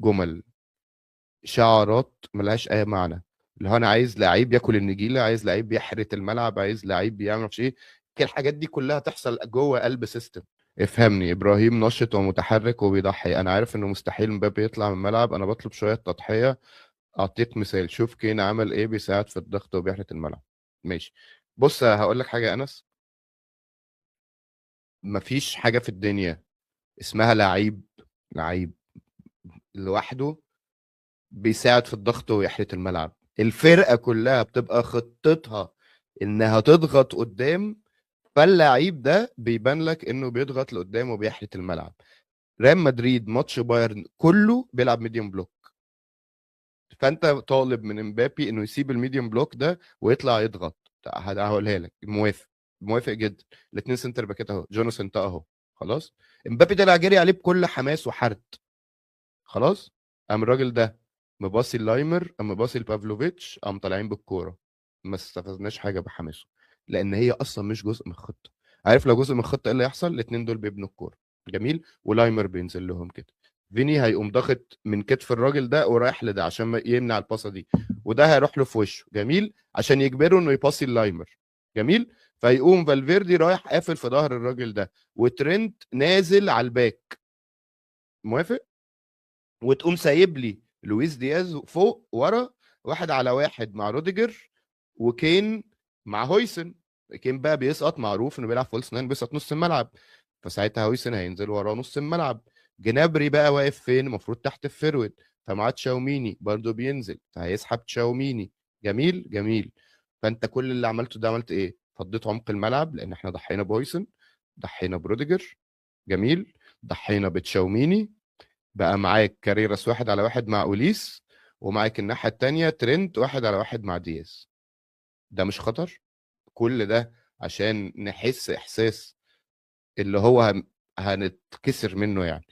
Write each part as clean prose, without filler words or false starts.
جمل، شعارات ملهاش اي معنى. اللي هو انا عايز لعيب ياكل النجيله، عايز لعيب يحرت الملعب، عايز لعيب بيعمل مش ايه. كل الحاجات دي كلها تحصل جوه قلب سيستم. افهمني، ابراهيم نشط ومتحرك وبيضحي. انا عارف انه مستحيل مبابي يطلع من الملعب، انا بطلب شويه تضحيه. اعطيك مثال، شوف كين عمل ايه، بيساعد في الضغط وبيحرت الملعب. ماشي. بص هقول لك حاجه يا انس، مفيش حاجه في الدنيا اسمها لعيب لوحده بيساعد في الضغط ويحرث الملعب. الفرقة كلها بتبقى خطتها انها تضغط قدام، فاللعيب ده بيبان لك انه بيضغط لقدام وبيحرث الملعب. ريال مدريد ماتش بايرن كله بيلعب ميديوم بلوك، فانت طالب من امبابي انه يسيب الميديوم بلوك ده ويطلع يضغط. هقولها لك، موافق، موافق جدا. الاثنين سنتر باكات اهو، جوناثان تا اهو. خلاص، امبابي طلع جري عليه بكل حماس وحرت. خلاص، قام الراجل ده مباصي اللايمر، قام مباصي لبافلوفيتش، قام طالعين بالكوره. ما استفزناش حاجه بحماسه، لان هي اصلا مش جزء من الخطه. عارف لو جزء من الخطه ايه اللي يحصل؟ الاثنين دول بيبنوا الكوره جميل، ولايمر بينزل لهم كده، فيني هيقوم ضاغط من كتف الراجل ده ورايح لده عشان يمنع الباصه دي، وده هيروح له في وشه جميل عشان يجبره انه يباصي اللايمر جميل. فيقوم فالفيردي رايح قافل في ظهر الراجل ده، وترنت نازل على الباك. موافق؟ وتقوم سايب لي لويس دياز فوق ورا، واحد على واحد مع روديجر، وكين مع هويسن. كين بقى بيسقط، معروف انه بيلعب فولس ناين، بيسقط نص الملعب، فساعتها هويسن هينزل وراه نص الملعب. جنابري بقى واقف فين؟ المفروض تحت الفيرود، فمعاه تشاوميني برضه بينزل، فهيسحب تشاوميني. جميل جميل. فانت كل اللي عملته ده عملت ايه؟ فضيت عمق الملعب، لان احنا ضحينا بهويسن، ضحينا بروديجر جميل، ضحينا بتشاوميني، بقى معاك كاريراس واحد على واحد مع اوليس، ومعاك الناحيه التانيه ترنت واحد على واحد مع دياز. ده مش خطر؟ كل ده عشان نحس احساس اللي هو هنتكسر منه يعني،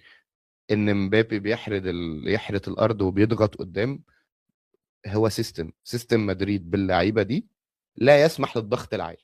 ان مبابي يحرد الارض وبيضغط قدام. هو سيستم مدريد باللعيبه دي لا يسمح للضغط العالي.